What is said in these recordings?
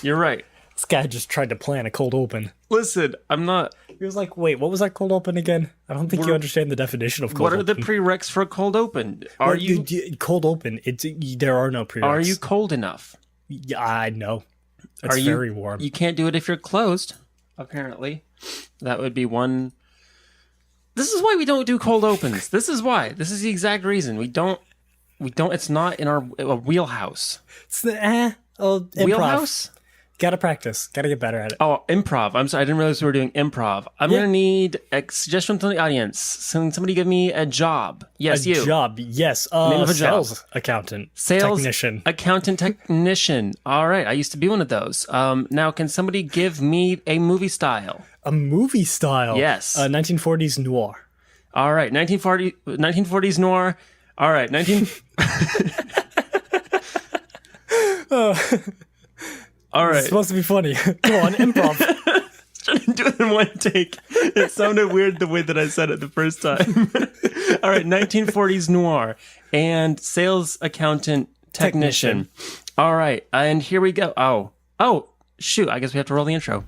You're right. This guy just tried to plan a cold open. Listen, I'm not... He was like, wait, what was that cold open again? I don't think you understand the definition of cold open. What are the prereqs for a cold open? Are you... Cold open, there are no prereqs. Are you cold enough? Yeah, I know. It's very warm. You can't do it if you're closed, apparently. That would be one... This is why we don't do cold opens. This is why. This is the exact reason. We don't... It's not in our wheelhouse. It's the, improv. Wheelhouse? Gotta practice. Gotta get better at it. Oh, improv. I'm sorry. I didn't realize we were doing improv. I'm going to need a suggestion from the audience. Can somebody give me a job? Yes, you. A job. Yes. Name of a sales job. accountant. Sales technician. Accountant technician. All right. I used to be one of those. Now, can somebody give me a movie style? A movie style? Yes. 1940s noir. All right. 1940s noir. All right. All right. It's supposed to be funny. Go on, improv. Trying to do it in one take. It sounded weird the way that I said it the first time. All right, 1940s noir and sales accountant technician. All right, and here we go. Oh, shoot! I guess we have to roll the intro.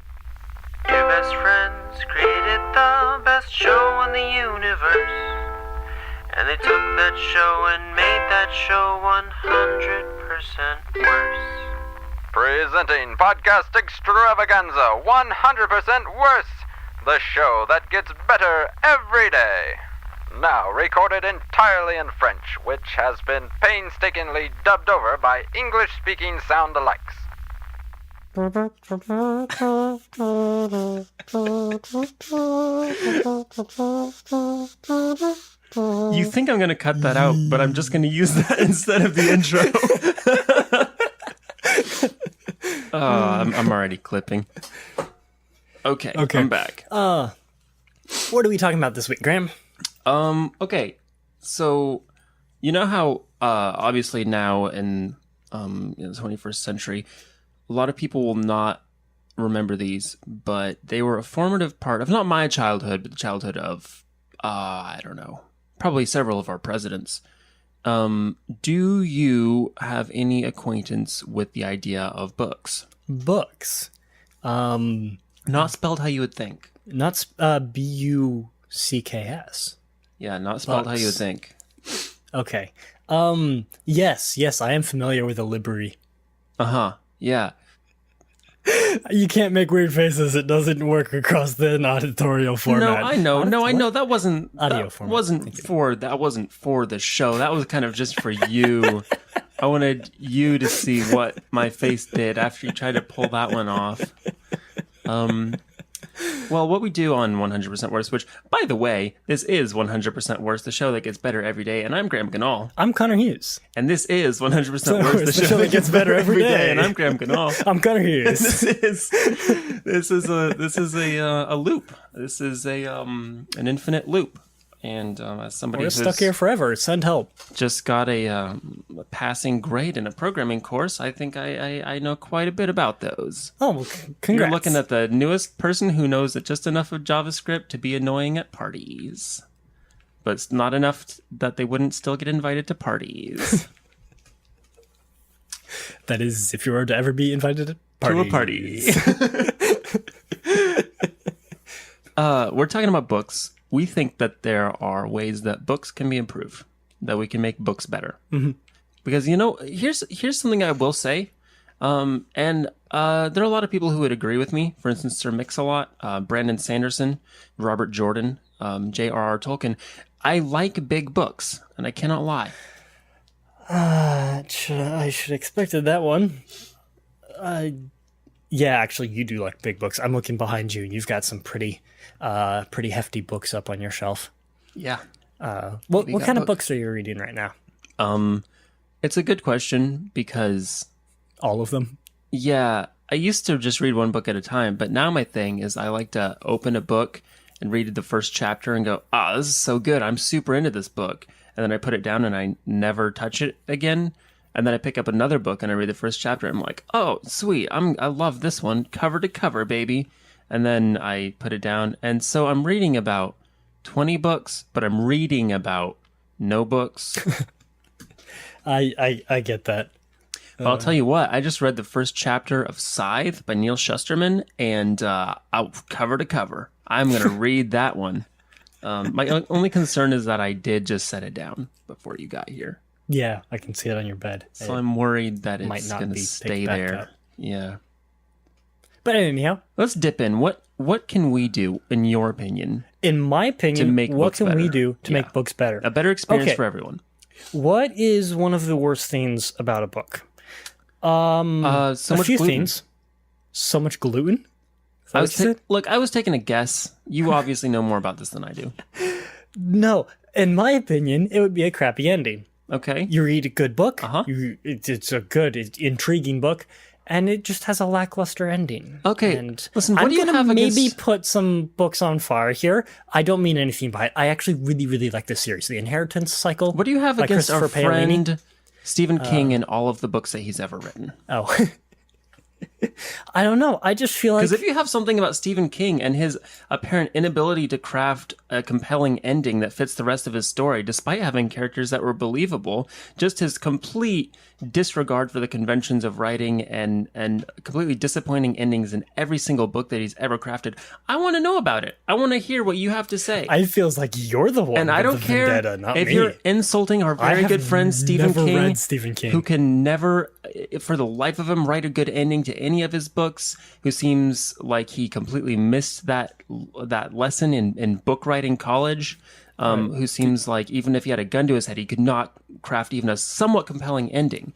Your best friends created the best show in the universe, and they took that show and made that show 100% worse. Presenting Podcast Extravaganza 100% Worse, the show that gets better every day. Now recorded entirely in French, which has been painstakingly dubbed over by English-speaking sound-alikes. You think I'm going to cut that out, but I'm just going to use that instead of the intro. I'm already clipping. Okay, I'm back. What are we talking about this week, Graham? Okay. So, you know how obviously now in the 21st century, a lot of people will not remember these, but they were a formative part of not my childhood, but the childhood of I don't know, probably several of our presidents. Do you have any acquaintance with the idea of books? Books. Not spelled how you would think. Not Bucks. Yeah, not spelled how you would think. Okay. Yes, I am familiar with a library. Yeah. You can't make weird faces. It doesn't work across the auditorial format. I know. That wasn't audio format. That wasn't for the show. That was kind of just for you. I wanted you to see what my face did after you tried to pull that one off. Well, what we do on 100% Worse, which, by the way, this is 100% Worse, the show that gets better every day, and I'm Graham Ganal. I'm Connor Hughes. And this is 100% Worse, the show that gets better every day, and I'm Graham Ganal. I'm Connor Hughes. This is a loop. This is an infinite loop. And as somebody We're who's stuck here forever. Send help. just got a passing grade in a programming course, I think I know quite a bit about those. Oh, well, congrats. You're looking at the newest person who knows just enough of JavaScript to be annoying at parties. But it's not enough that they wouldn't still get invited to parties. That is, if you were to ever be invited to To a party. We're talking about books. We think that there are ways that books can be improved, that we can make books better. Mm-hmm. Because, here's something I will say. And there are a lot of people who would agree with me. For instance, Sir Mix-a-Lot, Brandon Sanderson, Robert Jordan, J.R.R. Tolkien. I like big books, and I cannot lie. I should have expected that one. Yeah, actually, you do like big books. I'm looking behind you, and you've got some pretty hefty books up on your shelf. Yeah. What kind of books are you reading right now? It's a good question because... All of them? Yeah, I used to just read one book at a time, but now my thing is I like to open a book and read the first chapter and go, this is so good. I'm super into this book. And then I put it down and I never touch it again. And then I pick up another book and I read the first chapter. And I'm like, oh, sweet. I love this one. Cover to cover, baby. And then I put it down. And so I'm reading about 20 books, but I'm reading about no books. I get that. But I'll tell you what, I just read the first chapter of Scythe by Neil Shusterman, and cover to cover, I'm going to read that one. My only concern is that I did just set it down before you got here. Yeah, I can see it on your bed. So I'm worried that might it's not going to be stay picked back there. up. Yeah. But anyhow, Let's dip in. What can we do, in your opinion, in my opinion, to make what books can we better? do to Yeah. make books better? a better experience Okay. for everyone? What is one of the worst things about a book? So A much few gluten. things. So much gluten? Is that I what was you said? look. I was taking a guess. You obviously know more about this than I do. No. In my opinion, it would be a crappy ending. Okay. You read a good book. Uh-huh. It's a good, intriguing book, and it just has a lackluster ending. Okay, And listen, what I'm do you gonna have maybe against- put some books on fire here. I don't mean anything by it. I actually really, really like this series, The Inheritance Cycle. What do you have by against our Christopher Paolini. friend Stephen King and all of the books that he's ever written? Oh. I don't know. I just feel like Because if you have something about Stephen King and his apparent inability to craft a compelling ending that fits the rest of his story, despite having characters that were believable, just his complete disregard for the conventions of writing and completely disappointing endings in every single book that he's ever crafted, I want to know about it. I want to hear what you have to say. I feels like you're the one. And I with don't the care vendetta, not if me. you're insulting our I very have good friend Stephen never King, read Stephen King. who can never, for the life of him, write a good ending to any of his books. Who seems like he completely missed that lesson in book writing college. Who seems like even if he had a gun to his head, he could not craft even a somewhat compelling ending.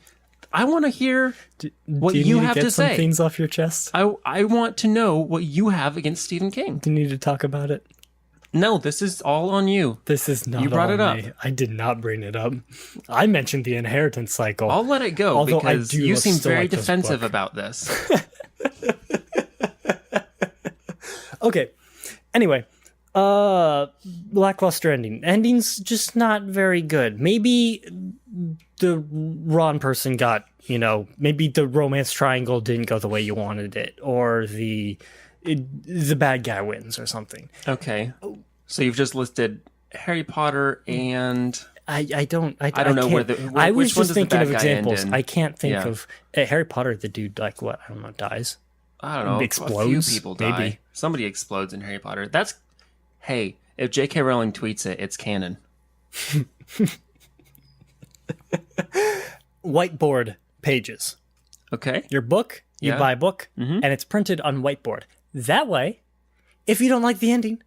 I want to hear what Do you, you need have to get to some say. things off your chest? I want to know what you have against Stephen King. Do you need to talk about it? No, this is all on you. This is not. You brought all it up. me. I did not bring it up. I mentioned the Inheritance Cycle. I'll let it go Although I because do you seem still very like this defensive book. about this. Okay. Anyway, lackluster ending. Ending's just not very good. Maybe the wrong person got, maybe the romance triangle didn't go the way you wanted it, or the bad guy wins or something. Okay. So you've just listed Harry Potter and I don't know can't- I was which one just does the thinking bad of guy end examples. in? I can't think Yeah. of Harry Potter. The dude dies. I don't know. A Explodes, few people die. maybe. Somebody explodes in Harry Potter. Hey, if J.K. Rowling tweets it, it's canon. Whiteboard pages. Okay. Your book, you Yeah. buy a book, and it's printed on whiteboard. That way, if you don't like the ending,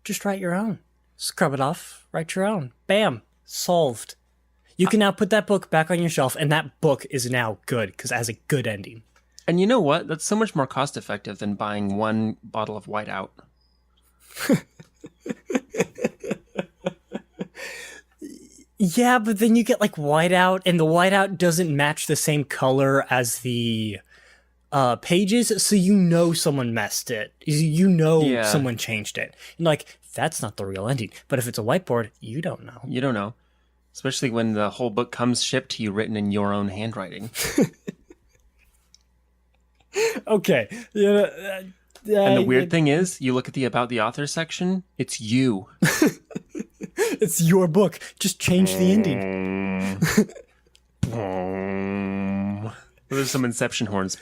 just write your own. Scrub it off, write your own. Bam, solved. You can now put that book back on your shelf, and that book is now good because it has a good ending. And you know what? That's so much more cost effective than buying one bottle of Whiteout. Yeah, but then you get like whiteout, and the whiteout doesn't match the same color as the pages, so someone messed it. Yeah. Someone changed it. And like, that's not the real ending. But if it's a whiteboard, you don't know. You don't know. Especially when the whole book comes shipped to you written in your own handwriting. Okay. And the weird thing is, you look at the About the Author section, it's you. It's your book. Just change the ending. There's some Inception horns.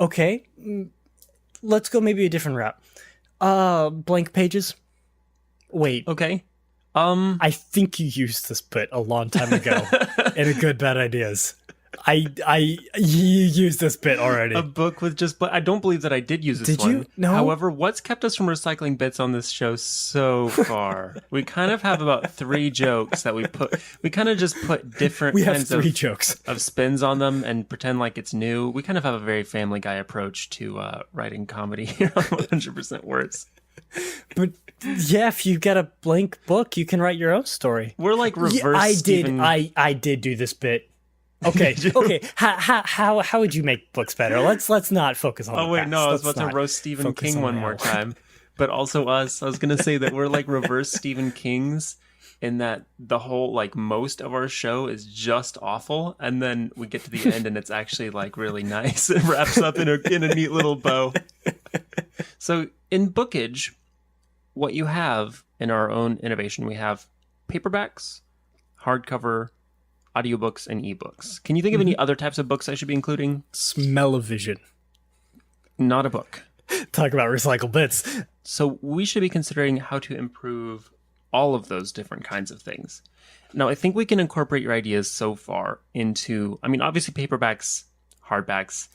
Okay. Let's go maybe a different route. Blank pages. Wait. Okay. I think you used this bit a long time ago in a Good Bad Ideas. You used this bit already. A book with just, but I don't believe that I did use this Did one. you? No? However, what's kept us from recycling bits on this show so far? We kind of have about 3 jokes that we kind of just put different We have kinds 3 jokes. of spins on them and pretend like it's new. We kind of have a very Family Guy approach to writing comedy here on 100% Words. But yeah, if you get a blank book, you can write your own story. We're like reverse Yeah, I Stephen... did. I did do this bit. Okay. Okay. How would you make books better? Let's not focus on. Oh the wait, past. no, I was Let's about to not roast Stephen focus King on one the more now. time, but also us. I was gonna say that we're like reverse Stephen Kings in that the whole like most of our show is just awful, and then we get to the end and it's actually like really nice. It wraps up in a neat little bow. So in Bookage, what you have in our own innovation, we have paperbacks, hardcover, audiobooks and ebooks. Can you think of any other types of books I should be including? Smell-o-vision. Not a book. Talk about recycled bits. So we should be considering how to improve all of those different kinds of things. Now, I think we can incorporate your ideas so far into, I mean, obviously paperbacks, hardbacks,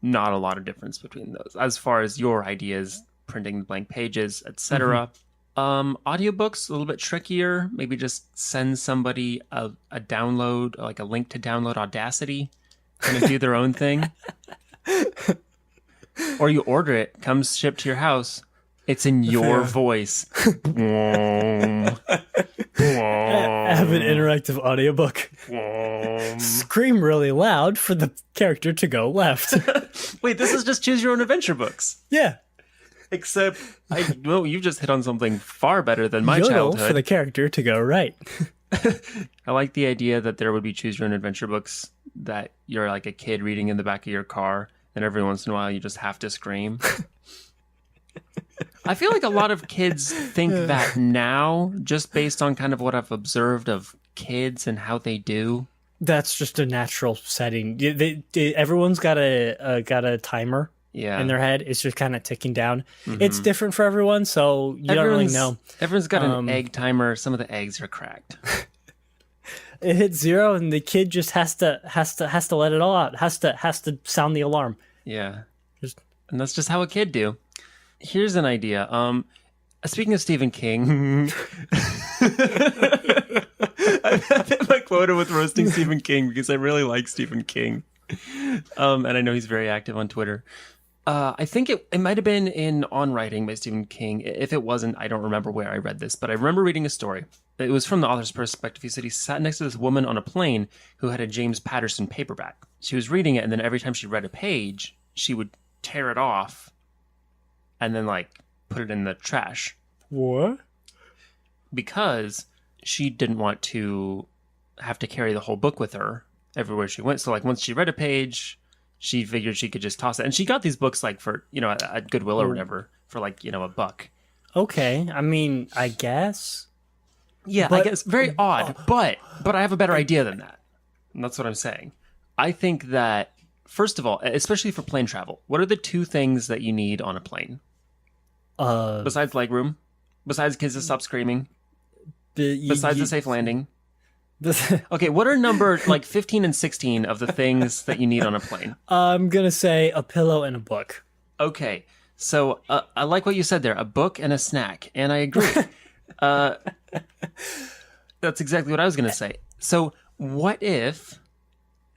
not a lot of difference between those. As far as your ideas, printing blank pages, etc. Audiobooks, a little bit trickier. Maybe just send somebody a download, like a link to download Audacity, kind of do their own thing. Or you order it, comes shipped to your house. It's in your voice. Have an interactive audiobook. Scream really loud for the character to go left. Wait, this is just choose your own adventure books. Yeah. Except, you've just hit on something far better than my Yodel childhood. for the character to go right. I like the idea that there would be choose your own adventure books that you're like a kid reading in the back of your car, and every once in a while you just have to scream. I feel like a lot of kids think that now, just based on kind of what I've observed of kids and how they do. That's just a natural setting. Everyone's got a timer in their head. It's just kind of ticking down. It's different for everyone, so you don't really know. Everyone's got an egg timer. Some of the eggs are cracked. It hits 0, and the kid just has to let it all out. Has to sound the alarm. Yeah, and that's just how a kid do. Here's an idea. Speaking of Stephen King, I've hit my quota with roasting Stephen King because I really like Stephen King, and I know he's very active on Twitter. I think it might have been in On Writing by Stephen King. If it wasn't, I don't remember where I read this, but I remember reading a story. It was from the author's perspective. He said he sat next to this woman on a plane who had a James Patterson paperback. She was reading it, and then every time she read a page, she would tear it off and then like put it in the trash. What? Because she didn't want to have to carry the whole book with her everywhere she went. So like once she read a page, she figured she could just toss it. And she got these books like for, at Goodwill or whatever for like, $1. Okay. I mean, I guess. Yeah, I guess very odd, but I have a better idea than that. And that's what I'm saying. I think that first of all, especially for plane travel, what are the 2 things that you need on a plane? Besides legroom, besides kids that stop screaming, besides a safe landing. Okay, what are number 15 and 16 of the things that you need on a plane? I'm gonna say a pillow and a book. Okay, so I like what you said there, a book and a snack, and I agree. That's exactly what I was gonna say. So what if...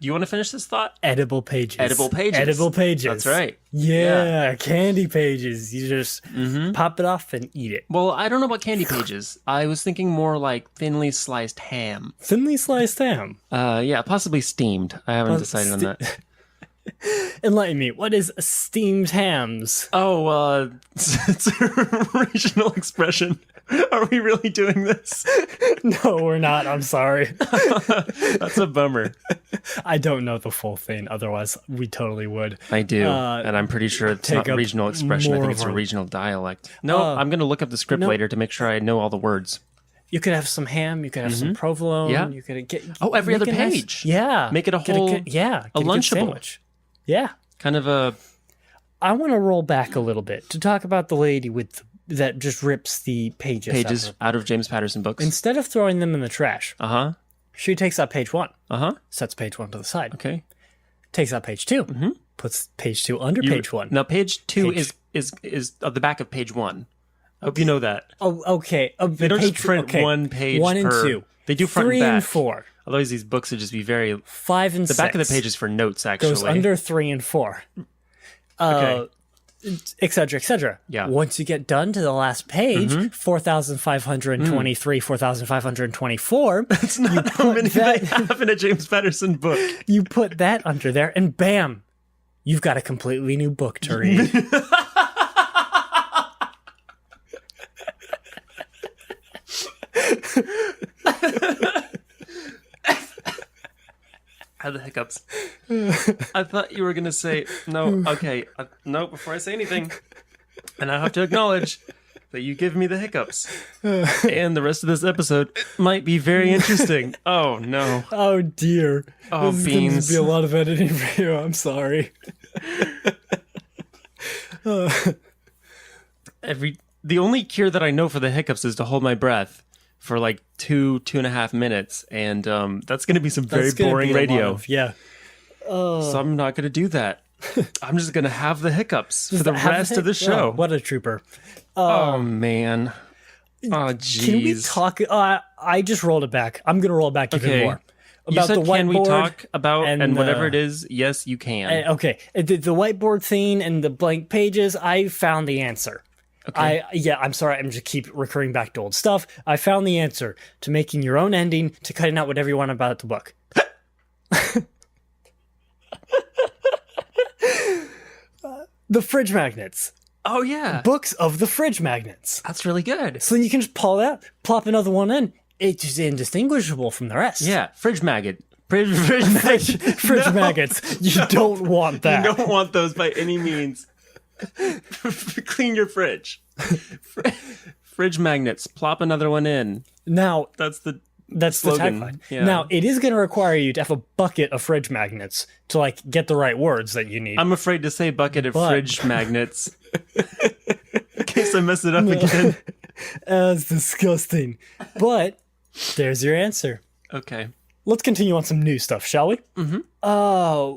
Do you want to finish this thought? Edible pages. Edible pages. Edible pages. That's right. Yeah, candy pages. You just pop it off and eat it. Well, I don't know about candy pages. I was thinking more like thinly sliced ham. Thinly sliced ham. Yeah, possibly steamed. I haven't decided on that. Enlighten me. What is steamed hams? Oh, it's a regional expression. Are we really doing this? No, we're not. I'm sorry. That's a bummer. I don't know the full thing. Otherwise, we totally would. I do. And I'm pretty sure it's not a regional expression. I think it's a regional dialect. No, I'm going to look up the script later to make sure I know all the words. You could have some ham. You could have some provolone. Yeah. You could get every other page. Yeah. Make it a whole a Lunchable. sandwich. Yeah. Kind of a... I want to roll back a little bit to talk about the lady that just rips the pages out of James Patterson books. Instead of throwing them in the trash, she takes out page 1, sets page 1 to the side. Okay. Takes out page 2, puts page 2 under page 1. Now, page 2 is at the back of page 1. I hope you know that. Oh, okay. They don't just print one page 1 and 2. They do front 3 and back. and 4. Otherwise, these books would just be very... 5 and 6. The back of the page is for notes, actually. Goes under 3 and 4. Okay. Et cetera, et cetera. Yeah. Once you get done to the last page, 4,523, 4,524. That's not how many they have in a James Patterson book. You put that under there, and bam, you've got a completely new book to read. Had the hiccups. I thought you were going to say, no, okay, no, before I say anything, and I have to acknowledge that you give me the hiccups. And the rest of this episode might be very interesting. Oh, no. Oh dear. Oh, this is going beans. to be a lot of editing for you. I'm sorry. The only cure that I know for the hiccups is to hold my breath for like 2.5 minutes. And that's going to be some very That's gonna boring be a lot radio. of- yeah. So I'm not going to do that. I'm just going to have the hiccups for the Have rest it- of the show. Oh, what a trooper. Oh, man. Oh, jeez. Can we talk? I just rolled it back. I'm going to roll it back even Okay. more. You About said, the whiteboard. can we talk about, and whatever it it is, yes, you can. Okay. The whiteboard thing and the blank pages, I found the answer. Okay. I'm sorry. I'm just keep recurring back to old stuff. I found the answer to making your own ending, to cutting out whatever you want about the book. The fridge magnets. Oh, yeah. Books of the fridge magnets. That's really good. So then you can just pull that, plop another one in. It's just indistinguishable from the rest. Yeah, fridge maggot. Fridge maggot. Fridge maggots. You don't want that. You don't want those by any means. Clean your fridge. Fridge magnets. Plop another one in. Now, That's the the slogan. tagline. Yeah. Now, it is going to require you to have a bucket of fridge magnets to like get the right words that you need. I'm afraid to say bucket of But- fridge magnets. In case I mess it up again. That's disgusting. But there's your answer. Okay. Let's continue on some new stuff, shall we? Mm-hmm.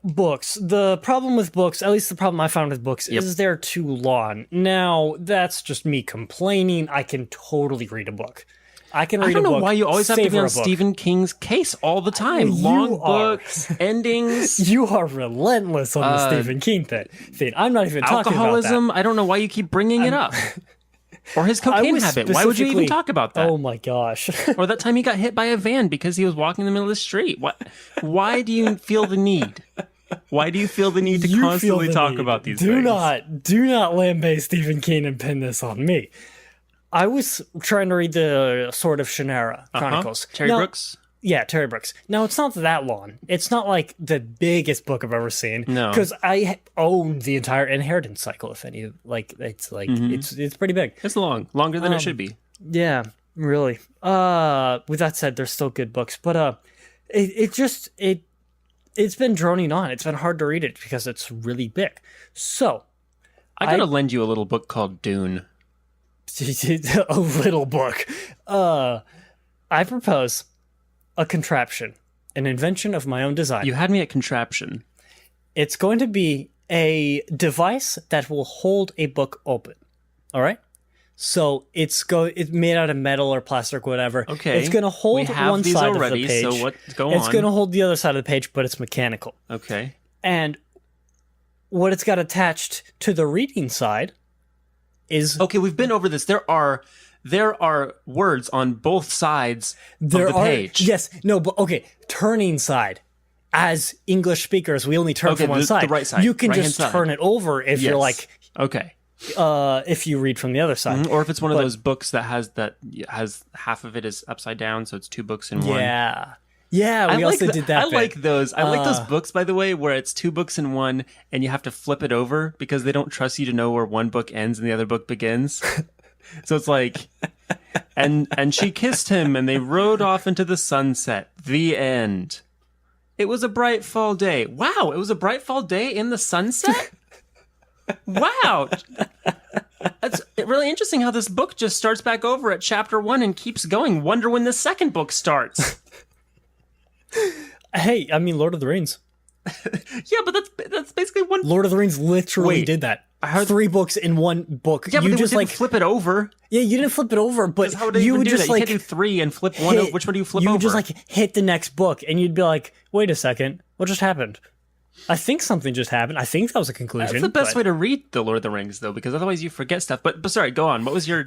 Books. The problem with books, at least the problem I found with books, is they're too long. Now, that's just me complaining. I can totally read a book. I can read I don't a know book. why you always have to be savor on a book. Stephen King's case all the time. You Long are. books, endings, You are relentless on the Stephen King thing. I'm not even talking about alcoholism. I don't know why you keep bringing it up. Or his that. I cocaine was habit. Why would you even specifically- talk about that? Oh my gosh. Or that time he got hit by a van because he was walking in the middle of the street. What? Why do you feel the need? Why do you feel the need to You feel constantly the talk need. about these do things? do not lambaste Stephen King and pin this on me. I was trying to read the Sword of Shannara Chronicles. Terry Now- Brooks? Yeah, Terry Brooks. Now, it's not that long. It's not like the biggest book I've ever seen. No. Because I own the entire Inheritance cycle, if any. It's it's pretty big. It's long. Longer than it should be. Yeah, really. With that said, they're still good books. But it's been droning on. It's been hard to read it because it's really big. So, I gotta lend you a little book called Dune. a little book. I propose a contraption, an invention of my own design. You had me at contraption. It's going to be a device that will hold a book open. All right? So it's made out of metal or plastic or whatever. Okay. It's going to hold We have one these side already, of the page. so what? Go It's on. going to hold the other side of the page, but it's mechanical. Okay. And what it's got attached to the reading side is Okay, we've been over this. There are words on both sides there of the are page. yes, no, but okay, turning side. As English speakers, we only turn Okay, from one the side. right side, You can right-hand just side. turn it over if you're Yes. Okay. if you read from the other side. Or if it's one of But- those books that has half of it is upside down, so it's two books in one. Yeah. Yeah, we also did that. I like those. I like those Uh, books, by the way, where it's two books in one, and you have to flip it over because they don't trust you to know where one book ends and the other book begins. So it's like, and she kissed him, and they rode off into the sunset. The end. It was a bright fall day. Wow, it was a bright fall day in the sunset. Wow. That's really interesting how this book just starts back over at chapter 1 and keeps going. Wonder when the second book starts. Hey, I mean, Lord of the Rings. Yeah, but that's basically one. Lord of the Rings literally Wait, did that. I heard 3 books in one book. Yeah, but you they just didn't like flip it over. yeah, you didn't flip it over, but How would they you even would do just that? like You can't do 3 and flip one. hit- Which one do you flip you over? would just like hit the next book, and you'd be like, "Wait a second, what just happened?" I think something just happened. I think that was a conclusion. That's the best but- way to read the Lord of the Rings, though, because otherwise you forget stuff. But sorry, go on. What was your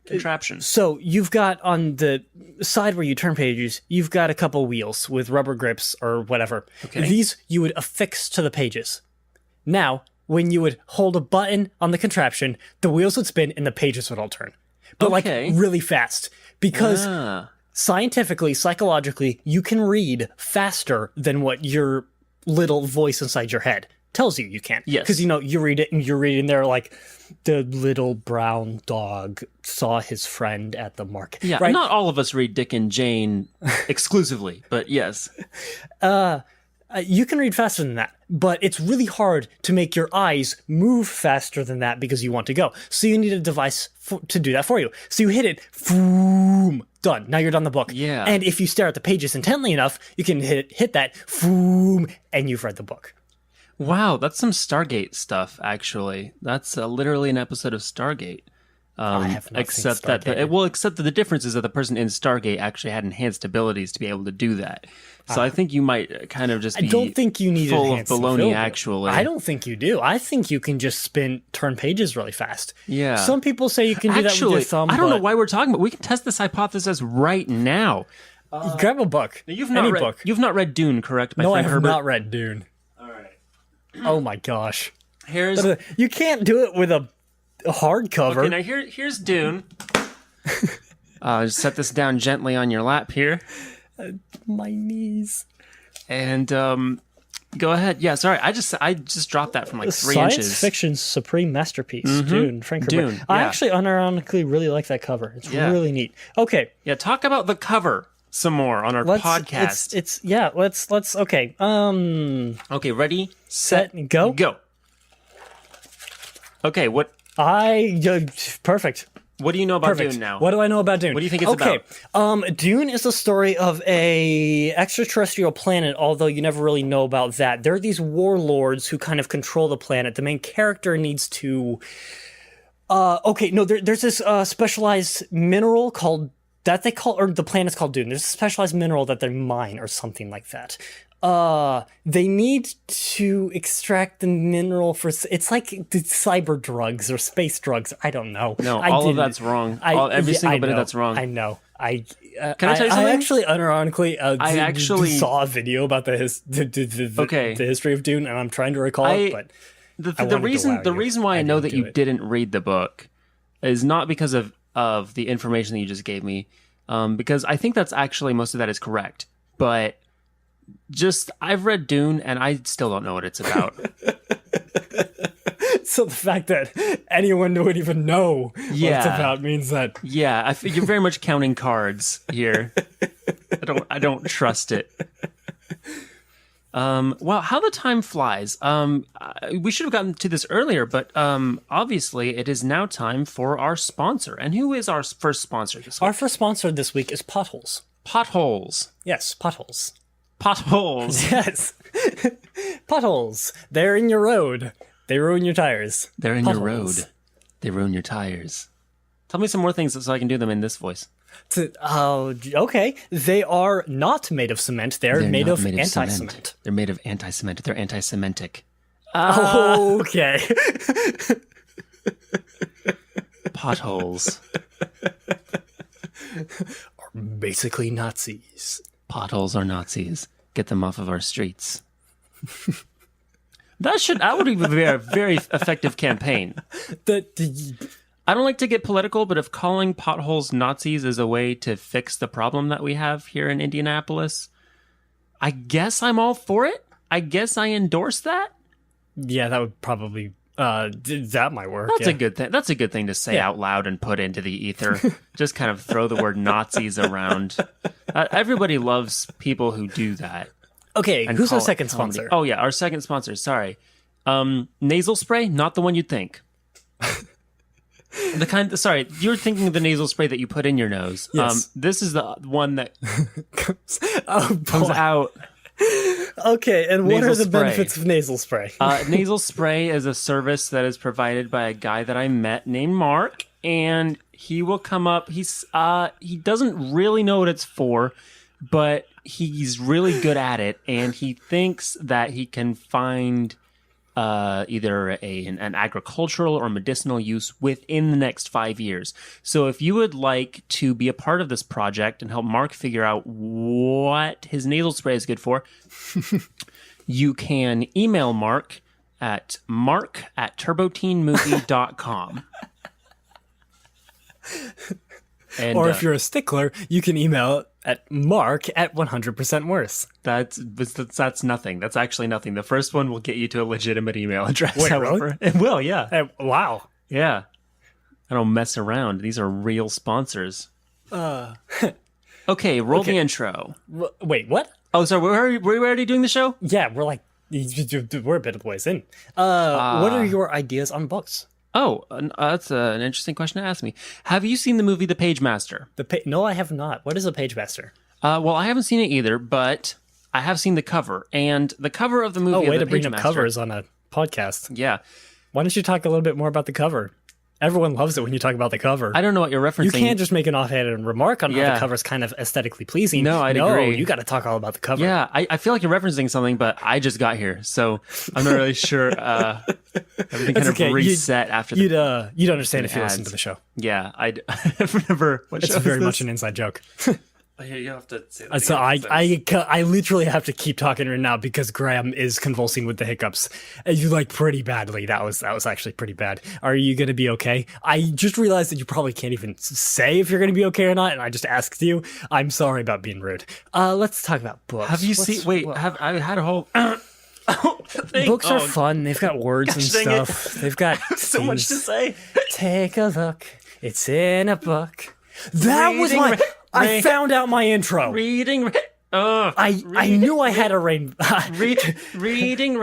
contraption? So you've got on the side where you turn pages, you've got a couple wheels with rubber grips or whatever. Okay. These you would affix to the pages. Now, when you would hold a button on the contraption, the wheels would spin and the pages would all turn. But Okay. like really fast. Because Ah, scientifically, psychologically, you can read faster than what your little voice inside your head tells you can't. Yes. Because, you read it and you're reading there like, the little brown dog saw his friend at the market. Yeah, right? not all of us read Dick and Jane exclusively, but yes. You can read faster than that, but it's really hard to make your eyes move faster than that because you want to go. So you need a device to do that for you. So you hit it, boom, done. Now you're done the book. Yeah. And if you stare at the pages intently enough, you can hit that, boom, and you've read the book. Wow, that's some Stargate stuff, actually. That's literally an episode of Stargate. I have not seen Except that, Stargate. except that the difference is that the person in Stargate actually had enhanced abilities to be able to do that. So I think you might kind of just I be don't think you need full of enhanced baloney, ability. actually. I don't think you do. I think you can just turn pages really fast. Yeah. Some people say you can do that with Actually, your thumb. I don't know but why we're talking about. We can test this hypothesis right now. grab a book. You've not Any read. book. You've not read Dune, correct? My No, I friend have Herbert? not read Dune. All right. Oh my gosh. Here's You can't do it with a hardcover. okay. Now here's Dune. Just set this down gently on your lap here, My knees. and go ahead. Yeah, sorry. I just dropped that from like 3 Science inches. fiction's supreme masterpiece, Dune. Frank Herbert. Dune, I yeah. actually unironically really like that cover. It's Yeah. really neat. Okay, Yeah, talk about the cover some more on our podcast. Let's okay. Okay, ready, Set and go. go. Okay, what Perfect. do you know about Perfect. Dune now? What do I know about Dune? What do you think it's about? Dune is the story of a extraterrestrial planet, although you never really know about that. There are these warlords who kind of control the planet. The main character needs to... there's this specialized mineral called... that they call... or the planet's called Dune. There's a specialized mineral that they mine or something like that. They need to extract the mineral for... it's like the cyber drugs or space drugs. I don't know. No, I all of didn't- that's wrong. I- Every yeah, single I bit of know, that's wrong. I know. Can I tell you I something? actually, unironically, actually- saw a video about the history of Dune, and I'm trying to recall it, but The wanted to reason wow the you. reason why I I know didn't that do you it. didn't read the book is not because of the information that you just gave me, because I think that's actually most of that is correct. But just I've read Dune and I still don't know what it's about. so the fact that anyone would even know what it's Yeah. about means that Yeah, you're very much counting cards here. I don't trust it. Well, how the time flies. We should have gotten to this earlier, but obviously it is now time for our sponsor. And who is our first sponsor this week? our first sponsor this week is Potholes. Potholes. Yes, Potholes. Potholes. Yes, potholes. They're in your road. They ruin your tires. They're in your Potholes. road. They ruin your tires. Tell me some more things so I can do them in this voice. Okay. They are not made of cement. They're made not of anti-cement. cement. They're made of anti-cement. They're anti-Semitic. Okay. Potholes. Basically Nazis. Potholes are Nazis. Get them off of our streets. That would be a very effective campaign. I don't like to get political, but if calling potholes Nazis is a way to fix the problem that we have here in Indianapolis, I guess I'm all for it. I guess I endorse that. Yeah, that would probably that might work. That's a good thing. That's a good thing to say Yeah. out loud and put into the ether. Just kind of throw the word Nazis around. Everybody loves people who do that. Okay, and who's call our it second comedy. sponsor? Oh yeah, our second sponsor. Sorry, nasal spray, not the one you'd think. The kind. Sorry, you're thinking of the nasal spray that you put in your nose. Yes. This is the one that Oh, comes boy. out. Okay, and what Nasal are the spray. benefits of nasal spray? Nasal spray is a service that is provided by a guy that I met named Mark, and he will come up. He doesn't really know what it's for, but he's really good at it, and he thinks that he can find either an agricultural or medicinal use within the next 5 years. So if you would like to be a part of this project and help Mark figure out what his nasal spray is good for, you can email Mark at mark@turboteenmovie.com. And, Or if you're a stickler, you can email at mark@100%worse. that's nothing. That's actually nothing. The first one will get you to a legitimate email address. Wait, however. It will, yeah. Wow. Yeah. I don't mess around. These are real sponsors. Okay, roll the intro. Wait, what? Oh, sorry, were we already doing the show? Yeah, we're a bit of the ways in. What are your ideas on books? Oh, that's an interesting question to ask me. Have you seen the movie The Page Master? No, I have not. What is a page master? Well, I haven't seen it either, but I have seen the cover. And the cover of the movie Oh, way of to The bring Page up Master, covers on a podcast. Yeah. Why don't you talk a little bit more about the cover? Everyone loves it when you talk about the cover. I don't know what you're referencing. You can't just make an offhand remark on how the cover's kind of aesthetically pleasing. No, I'd agree. You got to talk all about the cover. Yeah, I feel like you're referencing something, but I just got here, so I'm not really sure. Everything kind of reset after the... You'd understand if you listened to the show. Yeah, I've never... It's very much an inside joke. You have to say that So again. I literally have to keep talking right now because Graham is convulsing with the hiccups. And you pretty badly. That was actually pretty bad. Are you going to be okay? I just realized that you probably can't even say if you're going to be okay or not, and I just asked you. I'm sorry about being rude. Let's talk about books. Have you seen... Wait, I had a whole... Books are fun. They've got words and stuff. They've got so much to say. Take a look. It's in a book. That was my... I found out my intro. Reading... I knew I had a rain. Reading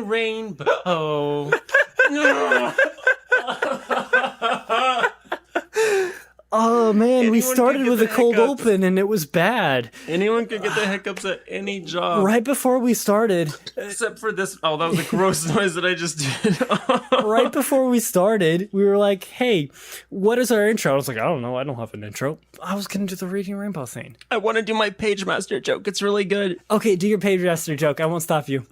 Rainbow. Oh man, we Anyone started could get with a the cold hiccups. open and it was bad. Anyone could get the hiccups at any job. Right before we started, Except for this. Oh, that was a gross noise that I just did. right before we started, we were like, "Hey, what is our intro?" I was like, "I don't know. I don't have an intro." I was gonna do the Reading Rainbow thing. I want to do my Page Master joke. It's really good. Okay, do your page master joke. I won't stop you.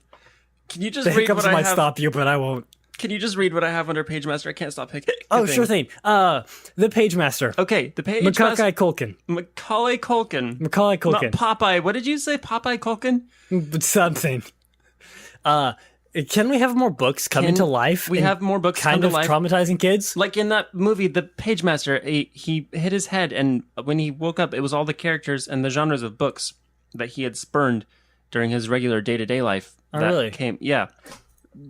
Can you just The read hiccups what I might have? stop you, but I won't. Can you just read what I have under Page Master? I can't stop hiccuping. Oh, sure thing. The page master. Okay, the Page Macaulay Master. Culkin. Macaulay Culkin. Macaulay Not Culkin. Popeye. What did you say? Popeye Culkin? Something. Can we have more books come into life? We and have more books kind come to of life. traumatizing kids. Like in that movie, The Page Master, he hit his head, and when he woke up, it was all the characters and the genres of books that he had spurned during his regular day-to-day life. Oh, that really? Yeah.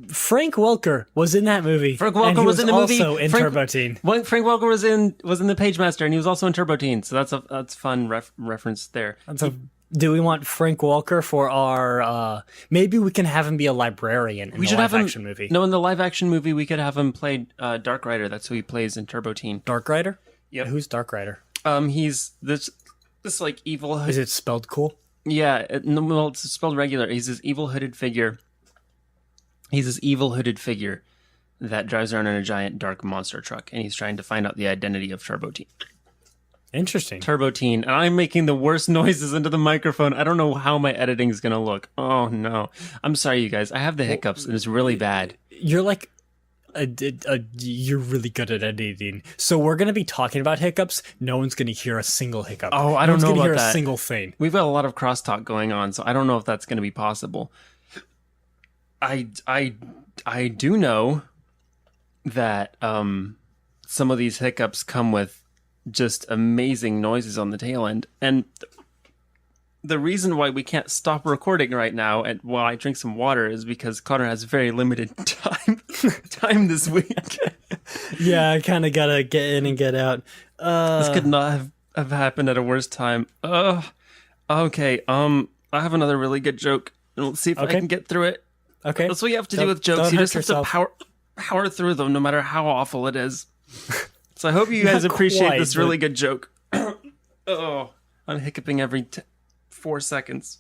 Frank Welker was in that movie. Frank Welker and he was in the movie. Also in Frank- Turbo Teen. Well, Frank Welker was in The Page Master, and he was also in Turbo Teen, so that's fun reference there. So, do we want Frank Welker for our? Maybe we can have him be a librarian in the live action movie. No, in the live action movie, we could have him play Dark Rider. That's who he plays in Turbo Teen. Dark Rider. Yep. Who's Dark Rider? He's this like evil. Is it spelled cool? Yeah, well, it's spelled regular. He's this evil hooded figure. He's this evil hooded figure that drives around in a giant dark monster truck, and he's trying to find out the identity of Turbo Teen. Interesting. Turbo Teen, and I'm making the worst noises into the microphone. I don't know how my editing is gonna look. Oh no, I'm sorry, you guys. I have the hiccups, and it's really bad. You're like. You're really good at editing, so we're gonna be talking about hiccups. No one's gonna hear a single hiccup. Oh, I no don't one's know gonna about hear that. a single thing. We've got a lot of crosstalk going on, so I don't know if that's going to be possible. I do know that some of these hiccups come with just amazing noises on the tail end, and the reason why we can't stop recording right now and while I drink some water is because Connor has very limited time this week. Yeah, I kind of gotta get in and get out. This could not have happened at a worse time. Okay. I have another really good joke. Let's see if I can get through it. Okay, That's what you have to do Don't- with jokes. don't You hurt just have yourself. to power through them, no matter how awful it is. So I hope you guys Not appreciate quite, this but- really good joke. Oh, I'm hiccuping every 4 seconds.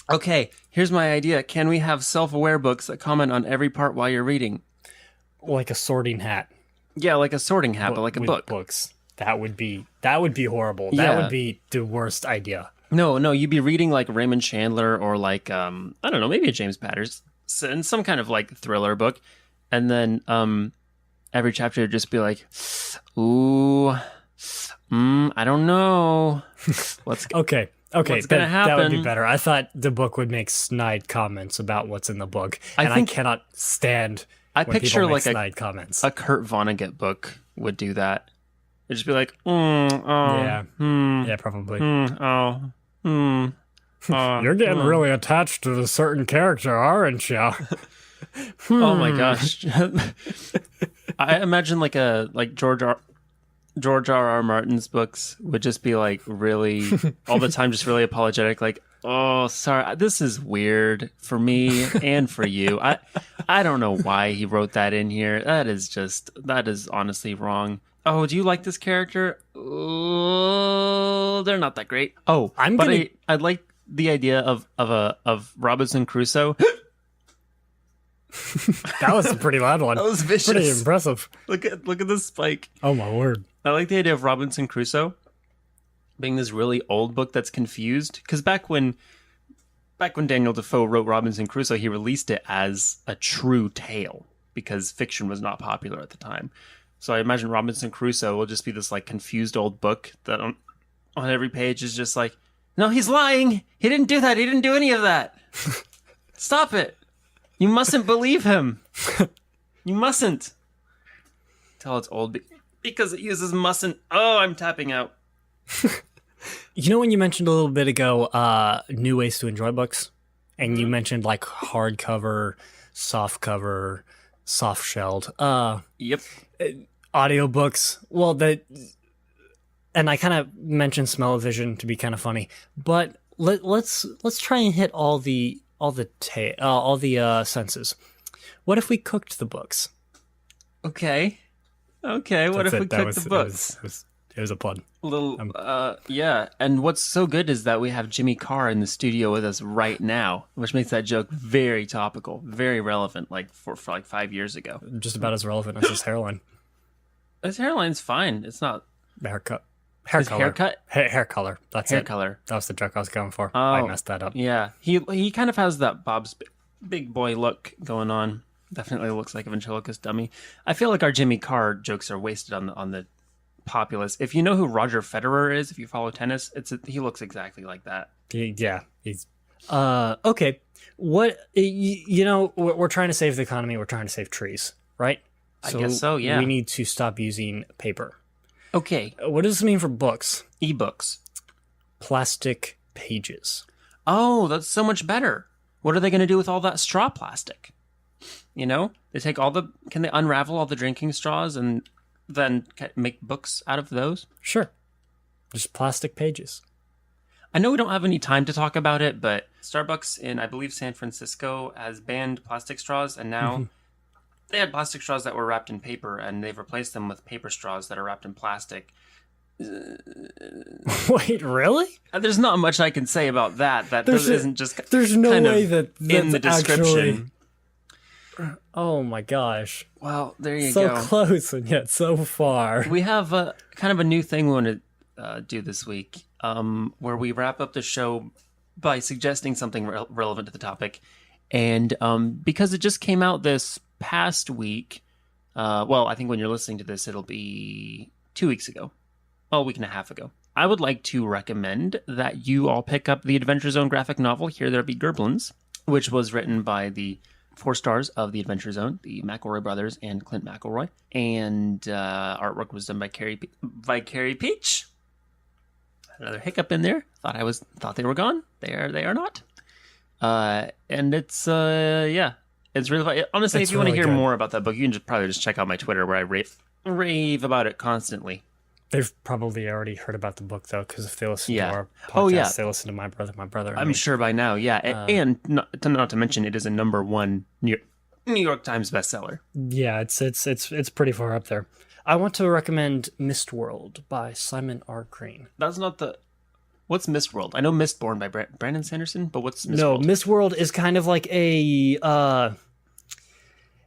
Okay, here's my idea. Can we have self-aware books that comment on every part while you're reading? like a sorting hat. Yeah, like a sorting hat, but like a with book. Books. That would be horrible. Yeah. That would be the worst idea. No, you'd be reading like Raymond Chandler or like I don't know, maybe a James Patterson, some kind of like thriller book, and then every chapter would just be like, ooh, I don't know, what's Okay. What's gonna That would be happen? better. I thought the book would make snide comments about what's in the book, I and think- I cannot stand I when picture people make like snide comments. a Kurt Vonnegut book would do that. It'd just be like, oh, Yeah. hmm, Yeah, probably. oh, You're getting really attached to a certain character, aren't you? Oh my gosh. I imagine like George R.R. Martin's books would just be like really all the time, just really apologetic, like, oh, sorry, this is weird for me and for you. I don't know why he wrote that in here. That is honestly wrong. Oh, do you like this character? Oh, they're not that great. Oh, I like the idea of Robinson Crusoe. That was a pretty loud one. That was vicious. Pretty impressive. Look at this spike. Oh my word. I like the idea of Robinson Crusoe being this really old book that's confused. Because back when Daniel Defoe wrote Robinson Crusoe, he released it as a true tale because fiction was not popular at the time. So I imagine Robinson Crusoe will just be this like confused old book that on every page is just like, no, he's lying. He didn't do that. He didn't do any of that. Stop it. You mustn't believe him. You mustn't. Tell it's old because it uses mustn't. Oh, I'm tapping out. You know when you mentioned a little bit ago new ways to enjoy books? And you mentioned like hardcover, softcover, soft-shelled. Yep. Audiobooks. Well, and I kind of mentioned smell-o-vision to be kind of funny, but let's try and hit all the senses. What if we cooked the books? Okay. What if we cooked the books? It was a pun. Yeah. And what's so good is that we have Jimmy Carr in the studio with us right now, which makes that joke very topical, very relevant, like for like 5 years ago. Just about as relevant as his hairline. His hairline's fine. It's not Haircut. his haircut. Hair color. That's Hair it. color. That was the joke I was going for. Oh, I messed that up. Yeah, he kind of has that Bob's big boy look going on. Definitely looks like a ventriloquist dummy. I feel like our Jimmy Carr jokes are wasted on the populace. If you know who Roger Federer is, if you follow tennis, he looks exactly like that. Yeah, he's okay. What you know? We're trying to save the economy. We're trying to save trees, right? I guess so. Yeah. We need to stop using paper. Okay. What does this mean for books? Ebooks. Plastic pages. Oh, that's so much better. What are they going to do with all that straw plastic? You know, can they unravel all the drinking straws and then make books out of those? Sure. Just plastic pages. I know we don't have any time to talk about it, but Starbucks in, I believe, San Francisco has banned plastic straws, and now they had plastic straws that were wrapped in paper, and they've replaced them with paper straws that are wrapped in plastic. Wait, really? There's not much I can say about that. Isn't just there's no kind way of that's in the description. Actually... Oh my gosh. Well, there you so go. So close and yet so far. We have a kind of a new thing we want to do this week, where we wrap up the show by suggesting something relevant to the topic. And because it just came out this past week, well, I think when you're listening to this, it'll be 2 weeks ago. Well, a week and a half ago. I would like to recommend that you all pick up the Adventure Zone graphic novel, Here There Be Gerblins, which was written by the 4 stars of the Adventure Zone, the McElroy brothers and Clint McElroy. And artwork was done by Carrie Peach. Another hiccup in there. Thought they were gone. They are not. And it's it's really fun. Honestly, if you want to hear more about that book, you can probably just check out my Twitter where I rave about it constantly. They've probably already heard about the book, though, because if they listen to our podcast, they listen to my brother. I'm sure by now, yeah. And not to mention, it is a #1 New York Times bestseller. Yeah, it's pretty far up there. I want to recommend Mistworld by Simon R. Green. That's not the... What's Mistworld? I know Mistborn by Brandon Sanderson, but what's Mistworld? No, Mistworld is kind of like a...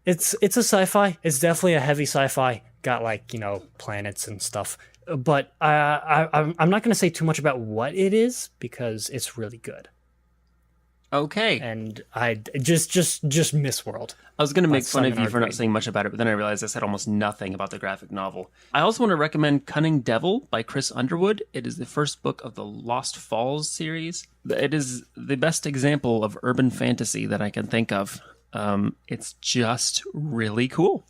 It's a sci-fi. It's definitely a heavy sci-fi. Got like, planets and stuff. But I'm not going to say too much about what it is because it's really good. Okay. And I just Mistworld. I was going to make fun of you for not saying much about it, but then I realized I said almost nothing about the graphic novel. I also want to recommend Cunning Devil by Chris Underwood. It is the first book of the Lost Falls series. It is the best example of urban fantasy that I can think of. It's just really cool.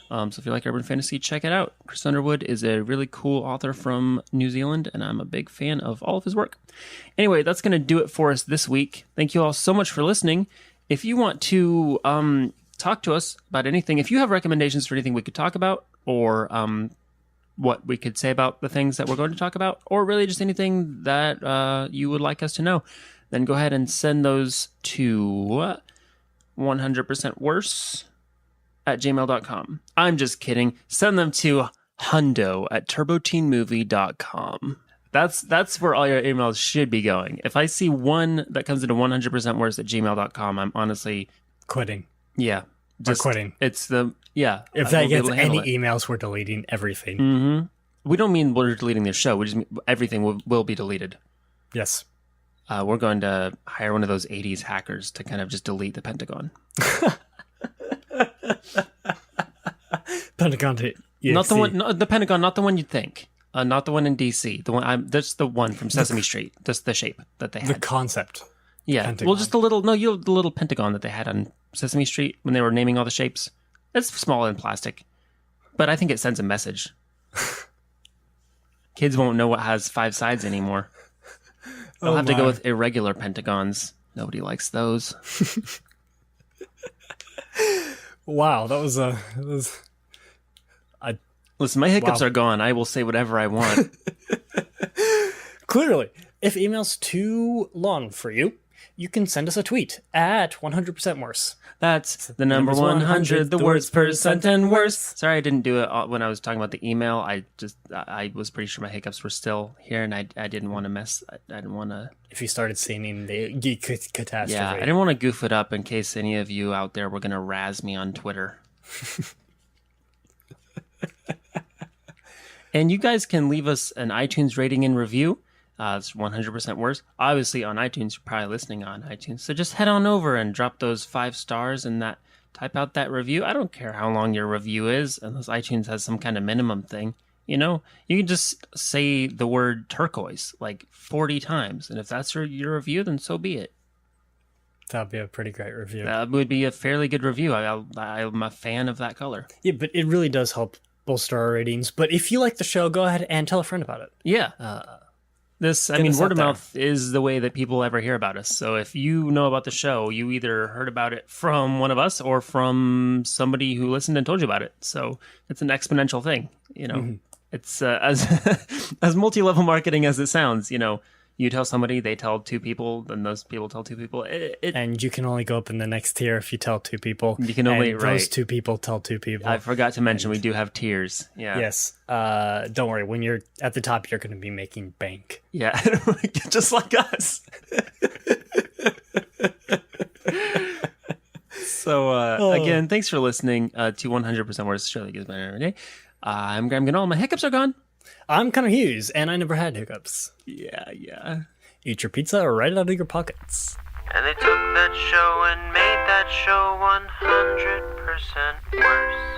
So if you like urban fantasy, check it out. Chris Underwood is a really cool author from New Zealand, and I'm a big fan of all of his work. Anyway, that's going to do it for us this week. Thank you all so much for listening. If you want to talk to us about anything, if you have recommendations for anything we could talk about, or what we could say about the things that we're going to talk about, or really just anything that you would like us to know, then go ahead and send those to 100%worse@gmail.com. I'm just kidding. Send them to hundo@turboteenmovie.com. That's where all your emails should be going. If I see one that comes into 100%worse@gmail.com, I'm honestly Quitting. yeah. We're quitting. It's the yeah. If that gets any emails, we're deleting everything. Mm-hmm. We don't mean we're deleting the show. We just mean everything will be deleted. Yes. We're going to hire one of those 80s hackers to kind of just delete the Pentagon. Pentagon to EXE. Not the one, the Pentagon, not the one you'd think. Not the one in DC. The one that's the one from Sesame Street. That's the shape that they The had. concept. Yeah. Pentagon. Well, just the little the little Pentagon that they had on Sesame Street when they were naming all the shapes. It's small and plastic, but I think it sends a message. Kids won't know what has 5 sides anymore. They'll have to go with irregular pentagons. Nobody likes those. Wow, that was Listen, my hiccups Wow. are gone. I will say whatever I want. Clearly, if email's too long for you, you can send us a tweet at 100% worse. That's the number Numbers 100, the words percent and worse. Sorry, I didn't do it when I was talking about the email. I was pretty sure my hiccups were still here, and I didn't want to mess. I didn't want to. If you started singing the catastrophe. Yeah, I didn't want to goof it up in case any of you out there were going to razz me on Twitter. And you guys can leave us an iTunes rating and review. It's 100% worse. Obviously, on iTunes, you're probably listening on iTunes. So just head on over and drop those 5 stars and type out that review. I don't care how long your review is, unless iTunes has some kind of minimum thing. You know, you can just say the word turquoise like 40 times. And if that's your review, then so be it. That would be a pretty great review. That would be a fairly good review. I'm a fan of that color. Yeah, but it really does help bolster our ratings. But if you like the show, go ahead and tell a friend about it. Yeah. us word of out mouth is the way that people ever hear about us. So if you know about the show, you either heard about it from one of us or from somebody who listened and told you about it. So it's an exponential thing. You know, It's as multi-level marketing as it sounds. You know, you tell somebody, they tell 2 people, then those people tell 2 people. And you can only go up in the next tier if you tell 2 people. You can only- and right. those 2 people tell 2 people. I forgot to mention we do have tiers. Yeah. Yes. Don't worry. When you're at the top, you're going to be making bank. Yeah. Just like us. So again, thanks for listening to 100% Worse. Show that gets better every day. I'm Graham Ganol. My hiccups are gone. I'm Connor Hughes, and I never had hiccups. Yeah. Eat your pizza right out of your pockets. And they took that show and made that show 100% worse.